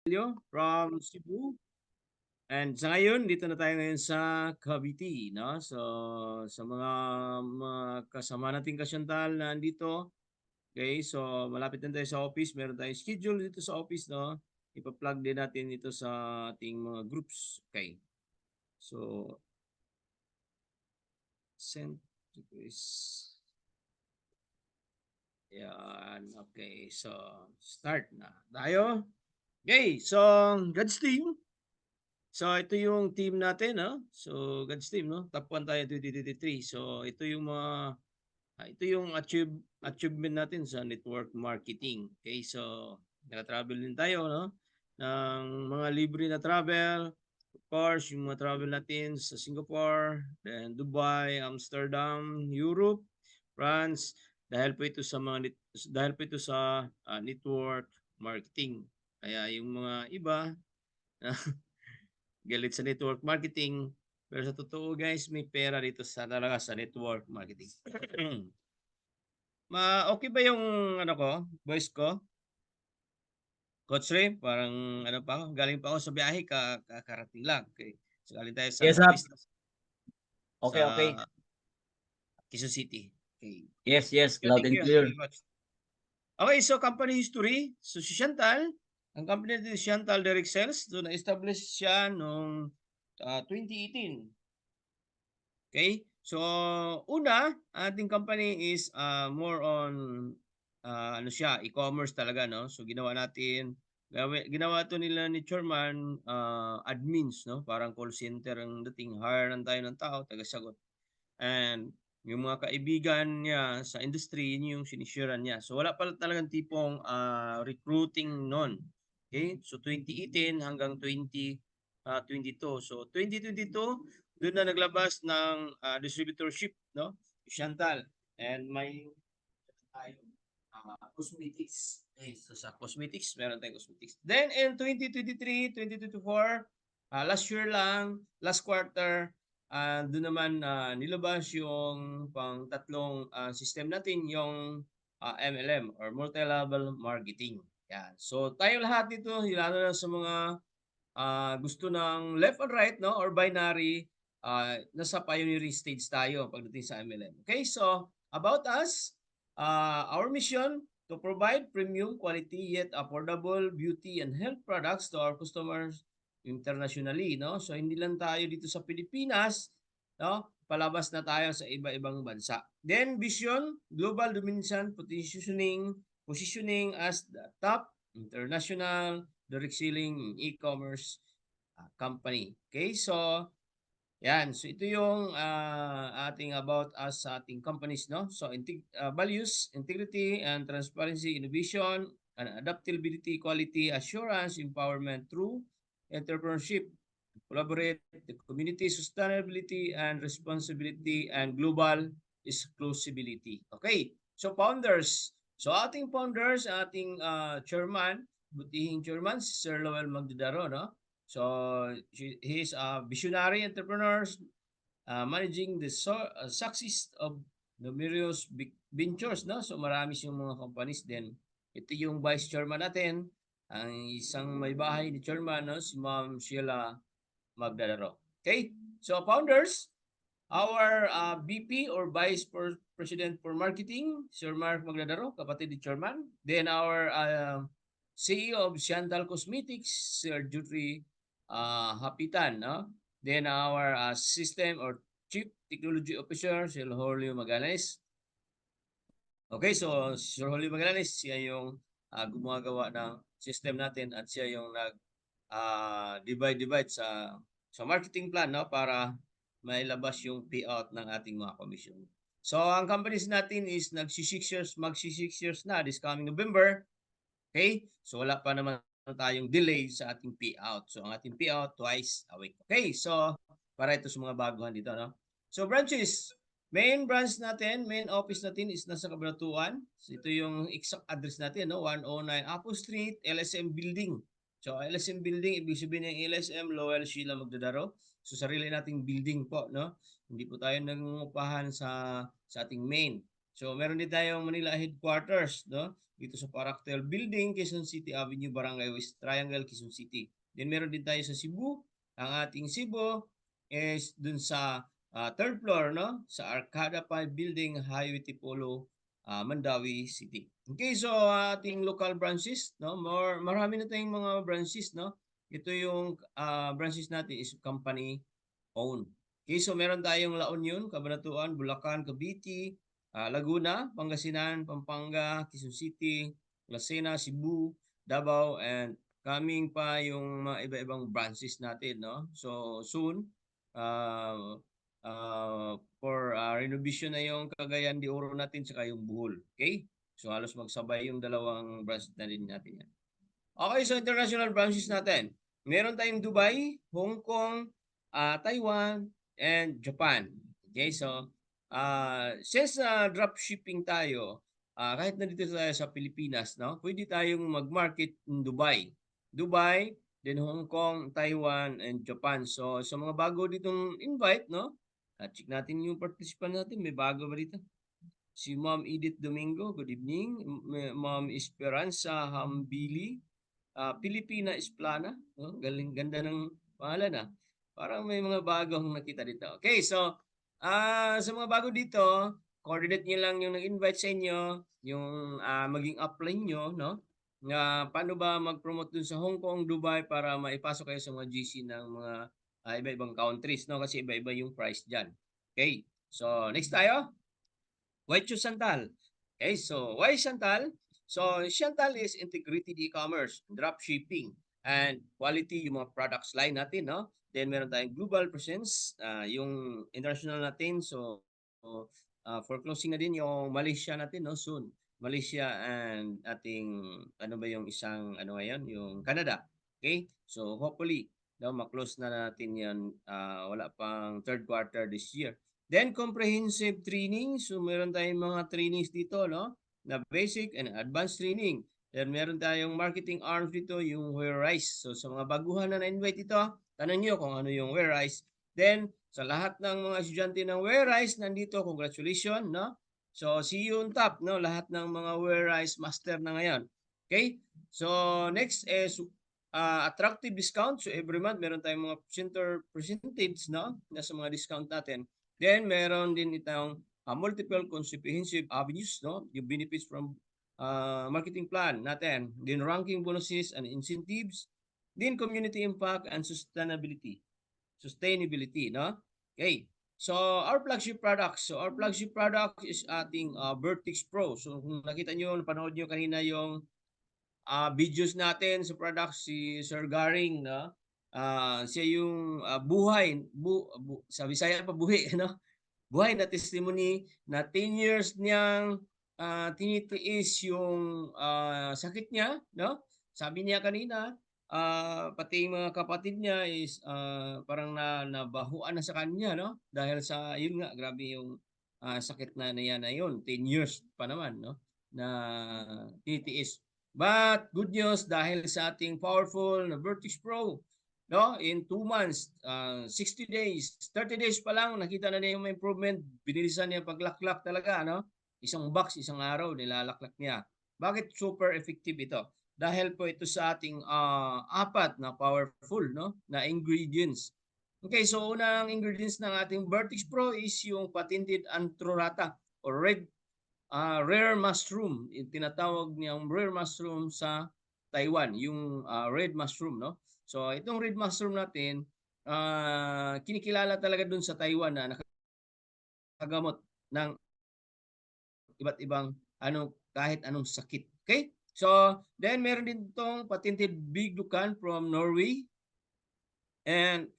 from Cebu. And sa ngayon, dito na tayo ngayon sa Cavite, no? So, sa mga kasama nating kasyontal na andito, okay? So, malapit na tayo sa office. Meron tayong schedule dito sa office, no? Ipa-plug din natin ito sa ating mga groups, okay? So, send request. Yan, okay. So, start na tayo. Okay, so, God's team. So ito yung team natin, no? So God's team, no? Top 1 tayo 2023. So ito yung achievement natin sa network marketing. Okay? So naka-travel din tayo, no? Ng mga libre na travel. Of course, yung mga travel natin sa Singapore, then Dubai, Amsterdam, Europe, France, dahil po ito sa network marketing. Kaya yung mga iba galit sa network marketing. Pero sa totoo guys, may pera dito sa talaga sa network marketing. Okay ba yung ano ko, voice ko? Coach Ray, parang ano pa ako, galing pa ako sa biyahe, kakarating lang. Okay. So galing tayo sa Yes, office Okay, sa okay. Quezon City. Okay. Yes, yes, Thank loud and you. Thank clear. you, Coach. Okay, so company history. So si Chantal, ang company natin si Chantal Direct Sales, doon na-establish siya noong 2018. Okay? So, una, ating company is more on ano siya, e-commerce talaga, no? So, ginawa to nila ni Chairman admins, no? Parang call center ang dating, hire lang tayo ng tao, taga-sagot. And yung mga kaibigan niya sa industry, yun yung sinishiran niya. So, wala pala talagang tipong recruiting noon. Okay? So, 2018 hanggang 2022. So, 2022, doon na naglabas ng distributorship, no? Chantal. And may tayo cosmetics. Okay, so sa cosmetics, meron tayong cosmetics. Then in 2023, 2024, last year lang, last quarter, doon naman nilabas yung pang tatlong system natin, yung MLM or multi-level marketing. Yan. So tayo lahat dito, lalo na sa mga gusto ng left and right, no, or binary, nasa pioneering stage tayo pagdating sa MLM. Okay, so about us, our mission to provide premium quality yet affordable beauty and health products to our customers internationally, no? So hindi lang tayo dito sa Pilipinas, no? Palabas na tayo sa iba-ibang bansa. Then vision, global domination, positioning as the top international direct selling e-commerce company. Okay, so yan. So ito yung ating about us sa ating companies, no? So values, integrity and transparency, innovation, and adaptability, quality, assurance, empowerment through entrepreneurship, collaborate, the community, sustainability and responsibility, and global exclusivity. Okay. So founders. So ating founders, ating chairman, butihing chairman, si Sir Lowell Magdadaro, no? So he is a visionary entrepreneur managing the success of numerous big ventures, no? So marami siyang mga companies din. Ito yung vice chairman natin, ang isang may bahay ni chairman, no? Si Ma'am Sheila Magdadaro. Okay? So founders, our VP or Vice President for Marketing, Sir Mark Magdadaro, kapatid ni Chairman. Then our CEO of Chantal Cosmetics, Sir Jutri Hapitan. No? Then our System or Chief Technology Officer, Sir Julio Magallanes. Okay, so Sir Julio Magallanes, siya yung gumagawa ng system natin at siya yung divide sa marketing plan, no, para mailabas yung payout ng ating mga commission. So ang companies natin is magsi 6 years na this coming November. Okay? So wala pa naman tayong delay sa ating payout. So ang ating payout twice a week. Okay? So para ito sa mga baguhan dito, no. So branches, main branch natin, main office natin is nasa Cabanatuan. So ito yung exact address natin, no, 109 Apple Street, LSM Building. So LSM Building, ibig sabihin ng LSM, Lowell Sheila Magdadaro. So sarili nating building po, no. Hindi po tayo nangungupahan sa ating main. So meron din tayong Manila headquarters, no? Dito sa Paractel Building, Quezon City Avenue, Barangay West Triangle, Quezon City. Then meron din tayo sa Cebu. Ang ating Cebu is dun sa third floor, no? Sa Arcada 5 Building, Highway Tipolo, Mandawi City. Okay, so ating local branches, no? Marami na tayong mga branches, no? Ito yung branches natin is company owned. Okay, so meron tayong La Union, Cabanatuan, Bulacan, Cavite, Laguna, Pangasinan, Pampanga, Quezon City, Lucena, Cebu, Davao, and coming pa yung mga iba-ibang branches natin, no? So soon, uh, for renovation na yung Cagayan de Oro natin saka yung Bohol. Okay? So halos magsabay yung dalawang branches na din natin yan. Okay, so international branches natin. Meron tayong Dubai, Hong Kong, Taiwan, and Japan. Okay, so since drop shipping tayo, kahit nandito tayo sa Pilipinas, no, pwede tayong mag-market in Dubai. Dubai, then Hong Kong, Taiwan, and Japan. So sa mga bago ditong invite, no, check natin yung participant natin. May bago ba dito? Si Ma'am Edith Domingo, good evening. Ma'am Esperanza Hambili, Pilipina Esplana. Oh, galing ganda ng pangalan ah. Parang may mga bagong nakita dito. Okay, so sa mga bago dito, coordinate niyo lang yung nag-invite sa inyo, yung maging upline nyo, no? Na paano ba mag-promote dun sa Hong Kong, Dubai para maipasok kayo sa mga GC ng mga iba-ibang countries, no? Kasi iba-iba yung price diyan. Okay. So, next tayo. Why choose Santal? Okay, so why Santal? So Santal is integrated e-commerce, drop shipping, and quality yung mga products line natin, no? Then meron tayong global presence, yung international natin. So for closing na din yung Malaysia natin, no? Soon. Malaysia and ating ano ba yung isang ano ngayon, yung Canada. Okay? So hopefully, no, ma-close na natin yan, wala pang third quarter this year. Then comprehensive training. So meron tayong mga trainings dito, no? Na basic and advanced training. Then meron tayong marketing arms dito, yung Warerise. So sa mga baguhan na na-invite dito, tanong niyo kung ano yung Warerise. Then sa lahat ng mga estudyante ng Warerise nandito, congratulations, no? So see you on top, no? Lahat ng mga Warerise master na ngayon. Okay? So next is attractive discount. So every month meron tayong mga percentage, no? Na sa mga discount natin. Then meron din itong multiple comprehensive avenues, no? Yung benefits from marketing plan natin. Then ranking bonuses and incentives. Then community impact and sustainability. Sustainability, no? Okay. So our flagship products. So our flagship product is ating Vertex Pro. So kung nakita nyo, napanood nyo kanina yung videos natin sa products, si Sir Garing, no? Siya yung sa Bisaya pa buhi, no? Buhay na testimony na 10 years niyang tinitiis yung sakit niya, no? Sabi niya kanina, pati yung mga kapatid niya is parang nabahuan na sa kanya, no? Dahil sa, yun nga, grabe yung sakit na yan na yun. 10 years pa naman, no? Na tinitiis. But good news dahil sa ating powerful na Vertex Pro, no, in 2 months, 60 days, 30 days pa lang nakita na niya yung improvement. Binilisan niya paglaklak talaga, no? Isang box, isang araw nilalaklak niya. Bakit super effective ito? Dahil po ito sa ating apat na powerful, no, na ingredients. Okay, so unang ingredients ng ating Vertex Pro is yung patented Antrorata or rare mushroom. Tinatawag niyang rare mushroom sa Taiwan, yung red mushroom, no? So itong red mushroom natin, kinikilala talaga dun sa Taiwan na nakagamot ng iba't ibang kahit anong sakit. Okay? So then meron din itong patented Bigdukan from Norway and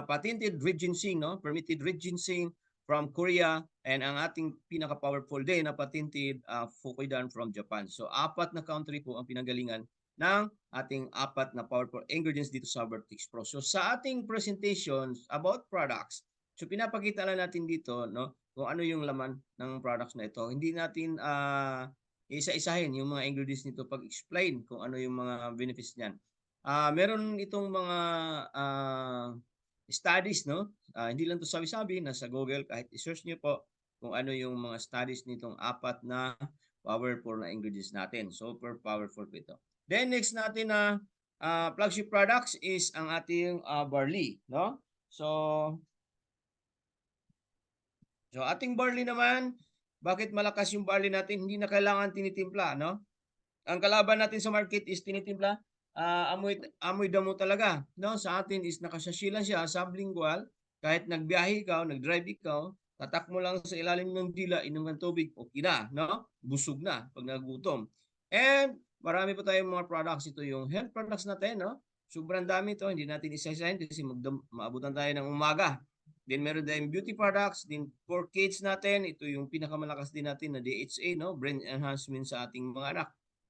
patented red ginseng, no? Permitted red ginseng from Korea, and ang ating pinaka-powerful din na patented Fukuidan from Japan. So apat na country po ang pinanggalingan ng ating apat na powerful ingredients dito sa Vertex Pro. So sa ating presentations about products, so pinapakita lang natin dito, no, kung ano yung laman ng products na ito. Hindi natin isa-isahin yung mga ingredients nito pag-explain kung ano yung mga benefits niyan. Meron itong mga studies, no? Hindi lang to sabi-sabi, nasa Google, kahit i-search niyo po kung ano yung mga studies nitong apat na powerful na ingredients natin. Super powerful po ito. Then next natin na flagship products is ang ating barley, no? So ating barley naman, bakit malakas yung barley natin? Hindi na kailangan tinitimpla, no? Ang kalaban natin sa market is tinitimpla, amoy damo talaga, no? Sa atin is nakasasya lang siya, sublingual, kahit nagbiyahe ikaw, nag-drive ikaw, tatak mo lang sa ilalim ng dila, inom ng tubig, okay na, no? Busog na pag nagutom. And marami pa tayong mga products. Ito yung health products natin, no? Sobrang dami to, hindi natin isa-isahin kasi maabutan tayo ng umaga. Then meron tayong beauty products, din for kids natin, ito yung pinakamalakas din natin na DHA, no? Brain enhancement sa ating mga anak.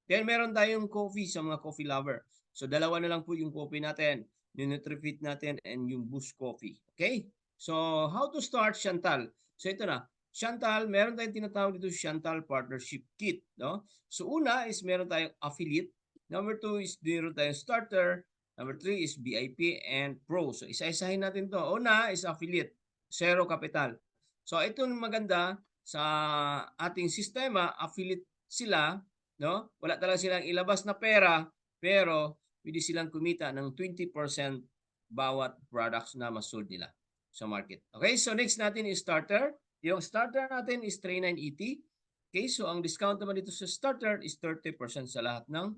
Then meron tayong coffee sa mga coffee lover. So dalawa na lang po yung coffee natin, yung NutriFit natin and yung Boost Coffee. Okay? So how to start Chantal? So ito na. Chantal, meron tayong tinatawag dito Chantal Partnership Kit, no? So una is meron tayong affiliate. Number 2 is meron tayong starter. Number 3 is VIP and Pro. So isa-isahin natin to. Una is affiliate, zero capital. So ito maganda sa ating sistema, affiliate sila, no? Wala talaga silang ilabas na pera, pero pwede silang kumita ng 20% bawat products na masold nila sa market. Okay, so next natin is starter. Yung starter natin is 3980. Okay, so ang discount naman dito sa starter is 30% sa lahat ng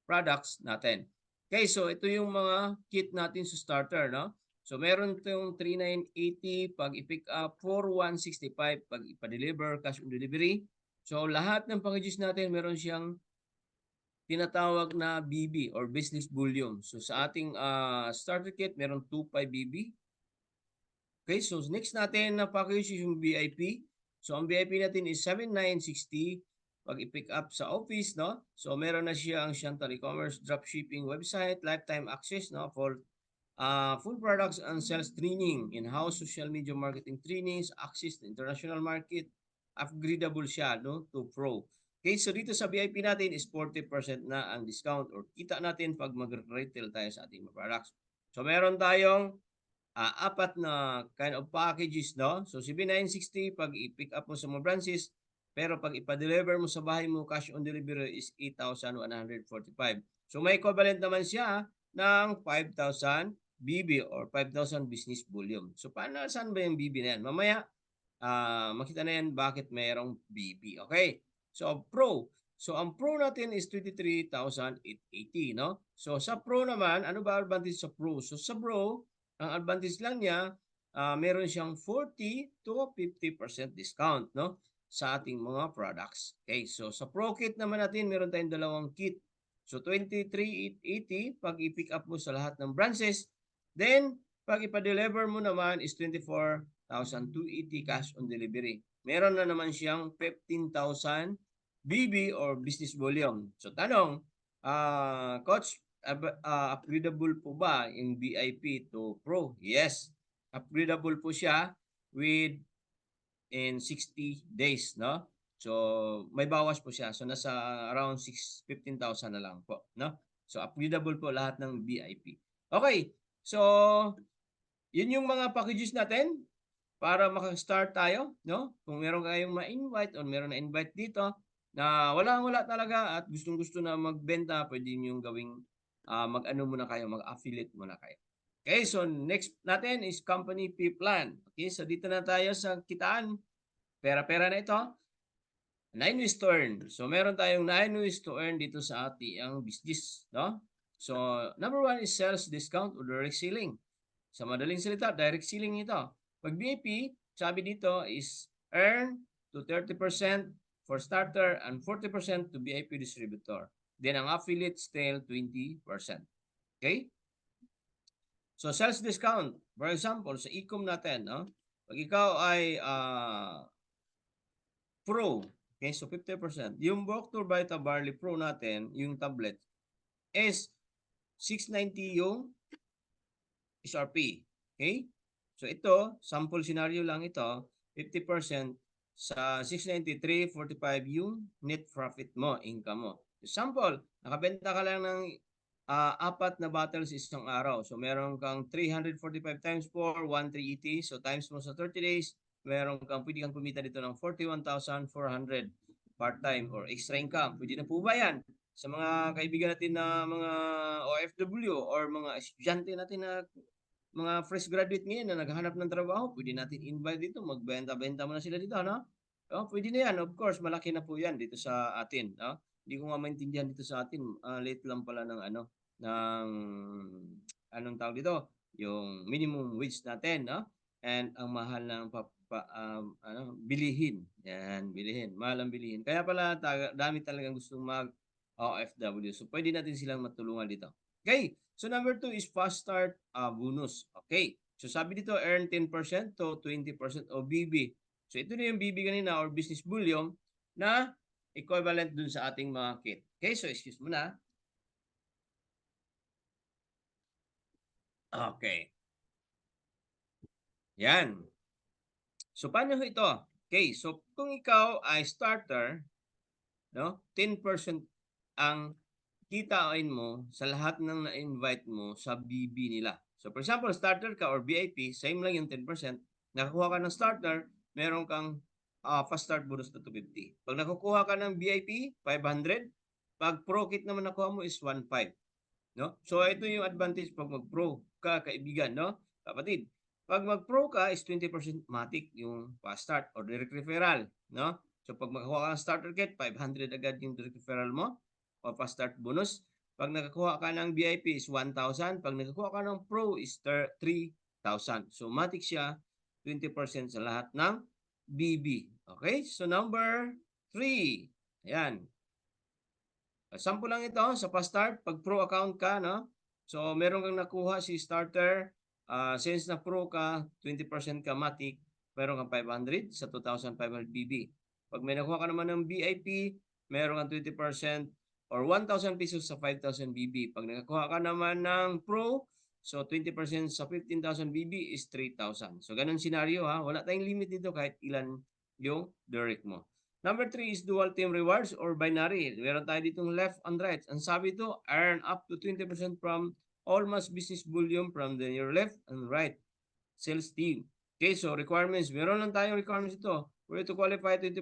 products natin. Okay, so ito yung mga kit natin sa starter, no? So meron itong 3980 pag i-pick up, 4165 pag ipa-deliver, cash on delivery. So lahat ng packages natin meron siyang tinatawag na BB or business volume. So sa ating starter kit meron 25 BB. Okay, so next natin na package is yung VIP. So ang VIP natin is 7960 pag i-pick up sa office, no? So meron na siya ang Chantal e-commerce dropshipping website, lifetime access, no, for full products and sales training, in-house social media marketing trainings, access to international market, upgradable siya, no, to Pro. Okay, so dito sa VIP natin is 40% na ang discount or kita natin pag mag-retail tayo sa ating products. So meron tayong apat na kind of packages, no? So, CB960 pag i-pick up mo sa mga branches, pero pag ipa-deliver mo sa bahay mo, cash on delivery is 8,145. So, may equivalent naman siya ng 5,000 BB or 5,000 business volume. So, paano, saan ba yung BB na yan? Mamaya, makita na yan bakit mayroong BB. Okay? So, Pro. So, ang Pro natin is 23,880, no? So, sa Pro naman, ano ba advantage sa Pro? So, sa Pro, ang advantage lang niya, meron siyang 40 to 50% discount, no? Sa ating mga products. Okay, so sa Pro Kit naman natin, meron tayong dalawang kit. So 23,880 pag i-pick up mo sa lahat ng branches. Then, pag ipa-deliver mo naman is 24,280 cash on delivery. Meron na naman siyang 15,000 BB or business volume. So tanong, Coach, upgradable po ba yung VIP to Pro? Yes. Upgradable po siya with in 60 days, no? So, may bawas po siya. So, nasa around 15,000 na lang po, no? So, upgradable po lahat ng VIP. Okay. So, yun yung mga packages natin para maka-start tayo, no? Kung meron kayong ma-invite o meron na-invite dito na wala talaga at gustong-gusto na magbenta, pwede nyo gawing mag-ano muna kayo, mag-affiliate muna kayo. Okay, so next natin is company fee plan. Okay, so dito na tayo sa kitaan. Pera-pera na ito. 9 ways to earn. So meron tayong 9 ways to earn dito sa ating business, no? So number 1 is sales discount or direct selling. Sa madaling salita, direct selling ito. Pag VIP, sabi dito is earn to 30% for starter and 40% to VIP distributor. Then ang affiliate still 20%. Okay? So sales discount, for example, sa e-com natin, no? Pag ikaw ay Pro, okay, so 50%. Yung Proctor Vita Barley Pro natin, yung tablet, is 690 yung SRP. Okay? So ito, sample scenario lang ito, 50% sa 693, 45 yung net profit mo, income mo. Sample, nakabenta ka lang ng apat na bottles isang araw. So meron kang 345 times 4, 1,380. So times mo sa 30 days, meron kang pwede kang kumita dito ng 41,400 part-time or extra income. Pwede na po ba yan? Sa mga kaibigan natin na mga OFW or mga estudyante natin na mga fresh graduate ngayon na naghahanap ng trabaho, pwede natin invite dito, magbenta-benta mo na sila dito, no? Oh, pwede na yan. Of course, malaki na po yan dito sa atin, no? Hindi ko nga maintindihan dito sa atin, late lang pala ng ano, ng anong tawag dito, yung minimum wage natin, no? And ang mahal ng bilihin. Yan, bilihin. Mahal ang bilihin. Kaya pala dami talagang gustong mag OFW. So pwede natin silang matulungan dito. Okay. So number 2 is fast start bonus. Okay. So sabi dito earn 10% to 20% o BB. So ito na yung BB kanina or business volume na equivalent dun sa ating mga kit. Okay. So excuse mo na. Okay. Yan. So paano ito? Okay. So kung ikaw ay starter, no? 10% ang kitain mo sa lahat ng na-invite mo sa BB nila. So for example, starter ka or VIP, same lang yung 10%. Nakakuha ka ng starter, meron kang fast start bonus na 250. Pag nakukuha ka ng VIP, 500. Pag pro kit naman nakuha mo is 1.5. No? So ito yung advantage pag mag-pro ka, kaibigan, no? Kapatid. Pag mag-pro ka is 20% matic yung fast start or direct referral, no? So pag makakuha ka ng starter kit, 500 agad yung direct referral mo o fast start bonus. Pag nakakuha ka ng VIP is 1,000. Pag nakakuha ka ng pro is 3,000. So matic siya 20% sa lahat ng BB. Okay? So number 3. Ayan. Sample lang ito sa pa-start. Pag pro account ka, no? So, meron kang nakuha si starter. Since na pro ka, 20% ka matic, meron kang 500 sa 2,500 BB. Pag may nakuha ka naman ng VIP, meron kang 20% or 1,000 pesos sa 5,000 BB. Pag nakakuha ka naman ng pro, so 20% sa 15,000 BB is 3,000. So, ganun scenario ha. Wala tayong limit dito kahit ilan yung direct mo. Number 3 is dual team rewards or binary. Meron tayo ditong left and right. Ang sabi ito, earn up to 20% from all mass business volume from your left and right sales team. Okay, so requirements. Meron lang tayong requirements ito. For you to qualify 20%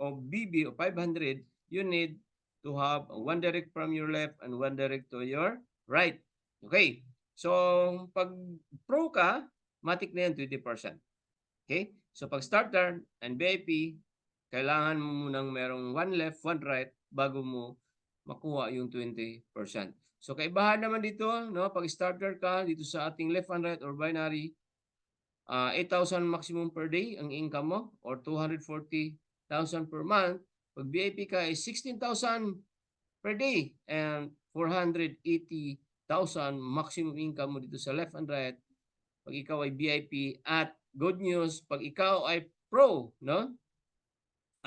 of BB o 500, you need to have one direct from your left and one direct to your right. Okay, so pag pro ka, matik na yan 20%. Okay, so pag starter and VIP, kailangan mo munang merong one left, one right bago mo makuha yung 20%. So kaibahan naman dito, no, pag starter ka dito sa ating left and right or binary, 8,000 maximum per day ang income mo or 240,000 per month. Pag VIP ka is 16,000 per day and 480,000 maximum income mo dito sa left and right pag ikaw ay VIP. At good news, pag ikaw ay pro, no?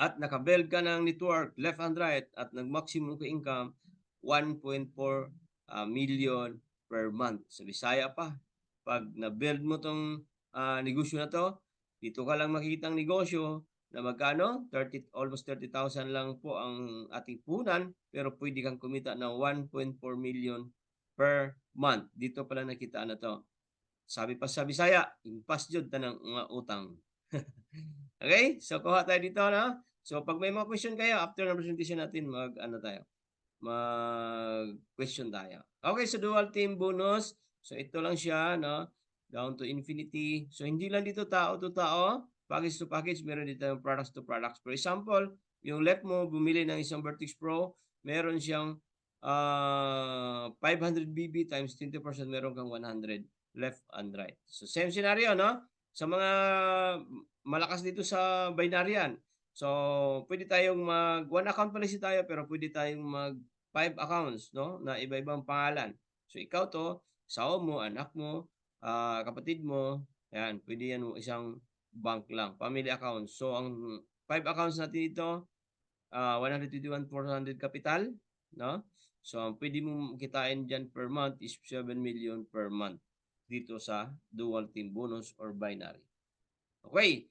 At naka-build ka ng network left and right at nag-maximum ka income 1.4 million per month. Sa Bisaya pa. Pag na-build mo tong negosyo na to, dito ka lang makikita ang negosyo na magkano? Almost 30,000 lang po ang ating punan, pero pwede kang kumita ng 1.4 million per month. Dito pala nakita na to. Sabi pa sa Bisaya, impas jud tanang mga utang. Okay? So kuha tayo dito, no? So pag may mga question kayo after ng presentation natin, mag-question tayo. Okay, so dual team bonus. So ito lang siya, no? Down to infinity. So hindi lang dito tao to tao, package to package, meron dito yung products to products. For example, yung left mo bumili ng isang Vertex Pro, meron siyang 500 BB times 20%, meron kang 100 left and right. So same scenario, no? Sa mga malakas dito sa binaryan. So, pwede tayong one account policy tayo, pero pwede tayong mag 5 accounts, no? Na iba-ibang pangalan. So, ikaw to, asawa mo, anak mo, kapatid mo, yan, pwede yan isang bank lang, family account. So, ang 5 accounts natin ito, 121,400 capital, no? So, ang pwede mo kitain dyan per month is 7 million per month dito sa dual team bonus or binary. Okay.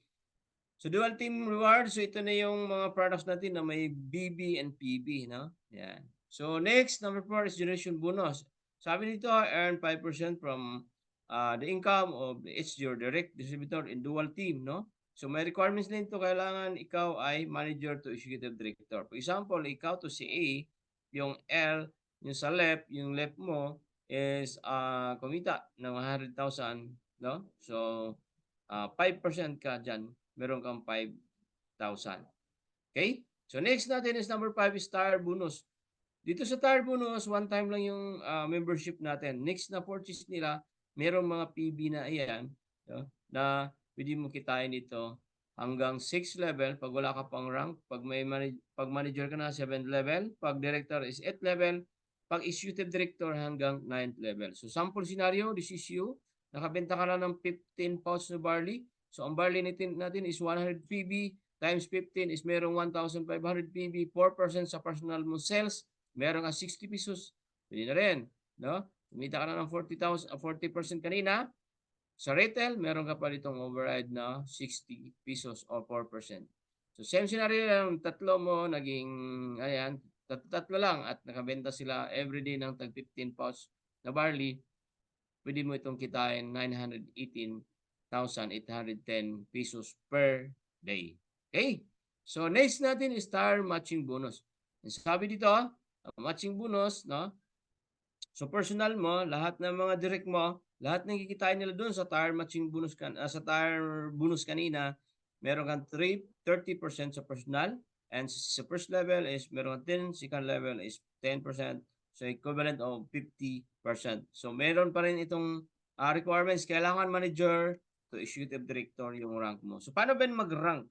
So, dual team reward. So, ito na yung mga products natin na may BB and PB, no? Yan. So, next, number 4 is generation bonus. Sabi nito, earn 5% from the income of each your direct distributor in dual team, no? So may requirements din to, kailangan ikaw ay manager to executive director. For example, ikaw to si A, yung L, yung sa left, yung left mo is kumita ng 100,000, no? So 5% ka dyan, meron kang 5,000. Okay? So next natin is number 5 is tire bonus. Dito sa tire bonus, one time lang yung membership natin. Next na purchase nila, merong mga PB na iyan, no, na pwede mo kitain dito hanggang 6 level pag wala ka pang rank, pag pag manager ka na 7 level, pag director is 8 level, pag executive director hanggang 9th level. So sample scenario, this is you, nakabenta ka na ng 15 pouch na barley. So ang barley natin is 100 PB times 15 is merong 1,500 PB, 4% sa personal mo sales, meron ka 60 pesos, pwede na rin, no? Kumita ka na ng 40,000, 40% kanina. Sa retail, meron ka pa ditong override na 60 pesos or 4%. So same scenario lang, tatlo mo naging, ayan, tatlo lang at nakabenta sila everyday ng tag 15 pouch na barley, pwede mo itong kitain 918,810 pesos per day. Okay? So next natin is star matching bonus. Sabi dito, matching bonus, no? So personal mo, lahat ng mga direct mo, lahat ng kikitain nila doon sa tire matching bonus sa tire bonus kanina, meron kang 30% sa personal, and sa first level is meron kang 10, second level is 10%, so equivalent of 50%. So meron pa rin itong requirements, kailangan manager to executive director yung rank mo. So paano ba mag-rank?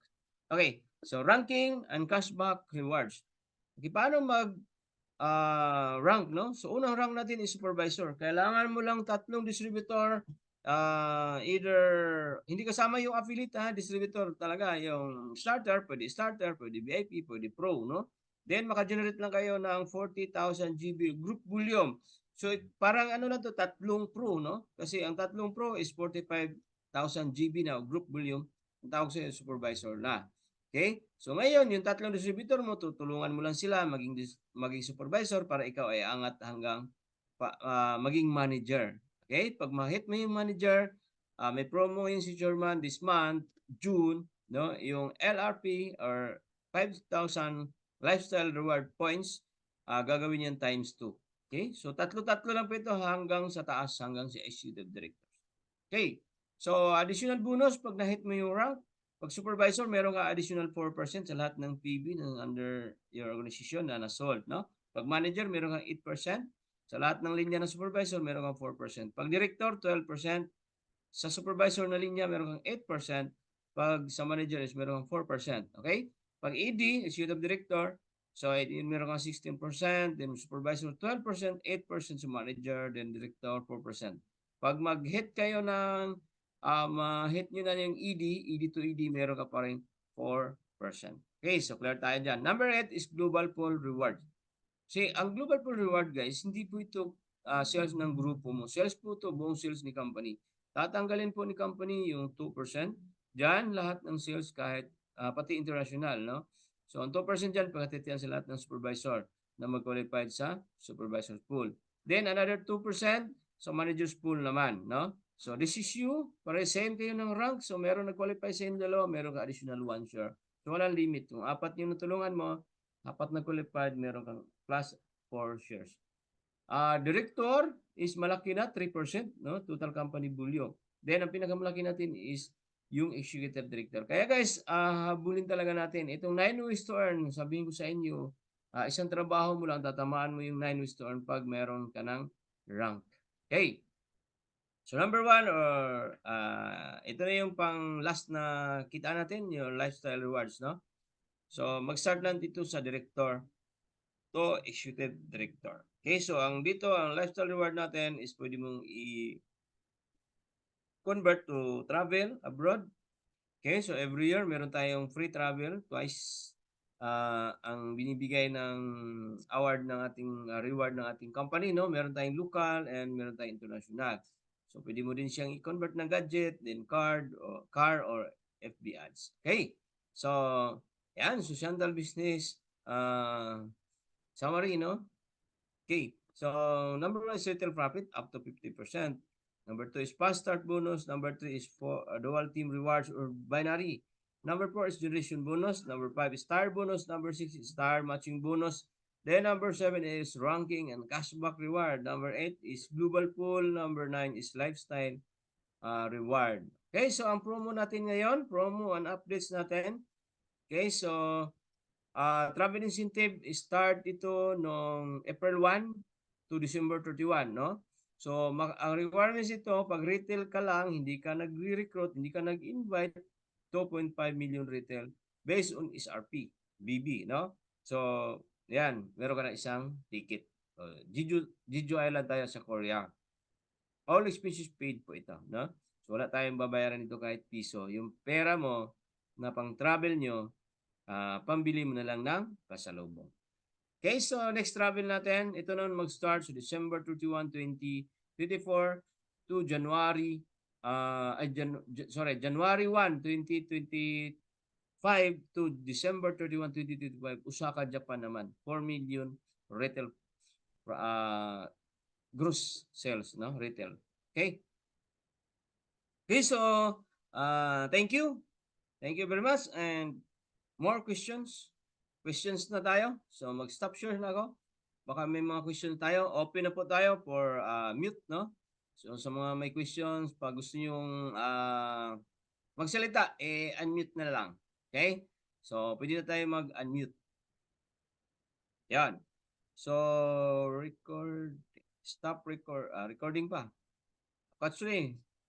Okay, so ranking and cashback rewards. Okay, paano rank, no? So unang rank natin is supervisor. Kailangan mo lang tatlong distributor, either hindi kasama yung affiliate, distributor talaga, yung starter, pwede VIP, pwede pro, no? Then maka-generate lang kayo ng 40,000 GB group volume. So parang ano na to, tatlong pro, no? Kasi ang tatlong pro is 45,000 GB na group volume. Ang tawag sa supervisor na. Okay? So ngayon, yung tatlong distributor mo, tutulungan mo lang sila maging supervisor para ikaw ay angat hanggang maging manager. Okay? Pag ma-hit mo yung manager, may promo yung si German this month, June, no? Yung LRP or 5,000 lifestyle reward points, gagawin yan times 2. Okay? So tatlo-tatlo lang po ito hanggang sa taas, hanggang si executive director. Okay? So additional bonus pag na-hit mo yung rank, pag supervisor, meron ka additional 4% sa lahat ng PB na under your organization na na-sold, no? Pag manager, meron kang 8%. Sa lahat ng linya ng supervisor, meron kang 4%. Pag director, 12%. Sa supervisor na linya, meron kang 8%. Pag sa manager is meron kang 4%. Okay? Pag ED, executive director, so meron kang 16%, then supervisor 12%, 8% sa manager, then director 4%. Pag mag-hit kayo ng hit nyo na yung ED to ED, meron ka pa rin 4%. Okay, so clear tayo dyan. Number 8 is global pool reward. See, ang global pool reward guys, hindi po ito sales ng grupo mo. Sales po ito, buong sales ni company. Tatanggalin po ni company yung 2%. Diyan, lahat ng sales kahit pati international, no? So, ang 2% dyan, pagkatitiyan sa lahat ng supervisor na mag-qualified sa supervisor pool. Then, another 2% sa manager's pool naman, no? So, this is you. Para same kayo ng rank. So, meron nag-qualify sa inyo dalawa, meron ka additional 1 share. So, walang limit. Kung 4 yung natulungan mo, 4 na qualified, meron kang plus 4 shares. Director is malaki na, 3%, no? Total company volume. Then, ang pinakamalaki natin is yung executive director. Kaya guys, habulin talaga natin. Itong 9 ways to earn, sabihin ko sa inyo, isang trabaho mo lang, tatamaan mo yung 9 ways to earn pag meron ka ng rank. Okay. So number 1, or ito na yung pang last na kita natin, yung lifestyle rewards, no? So mag-start lang dito sa director to executive director. Okay, so ang dito, ang lifestyle reward natin is pwede mong i-convert to travel abroad. Okay, so every year meron tayong free travel twice. Ang binibigay ng award ng ating reward ng ating company, no? Meron tayong local and meron tayong international. So pwede mo din siyang i-convert ng gadget, then car or FB ads. Okay. So, yan, social business summary, no? Okay. So, number 1 is retail profit up to 50%. Number 2 is fast start bonus. Number 3 is for dual team rewards or binary. Number 4 is generation bonus. Number 5 is star bonus. Number 6 is star matching bonus. Then number 7 is ranking and cashback reward. Number 8 is global pool. Number 9 is lifestyle reward. Okay, so ang promo natin ngayon, promo and updates natin. Okay, so travel incentive start ito noong April 1 to December 31, no? So, ang requirements ito, pag retail ka lang, hindi ka nag-recruit, hindi ka nag-invite, 2.5 million retail based on SRP, BB, no? So, yan, meron ka na isang ticket. Jeju Island tayo sa Korea. All expenses paid po ito, no? So, wala tayong babayaran ito kahit piso. Yung pera mo na pang travel nyo, pambili mo na lang ng pasalubong. Okay, so next travel natin, ito na mag-start sa December 31, 2024 to January, January 1, 2025 to December 31, 2025, Osaka, Japan naman, 4 million retail gross sales, no? Retail. Okay? Okay, so thank you. Thank you very much and more questions? Questions na tayo. So mag-stop share na ako. Baka may mga questions tayo. Open na po tayo for mute, no? So sa mga may questions, pag gusto nyong magsalita, unmute na lang. Okay? So pwede na tayo mag-unmute. Yan. So record, stop recording pa. Actually,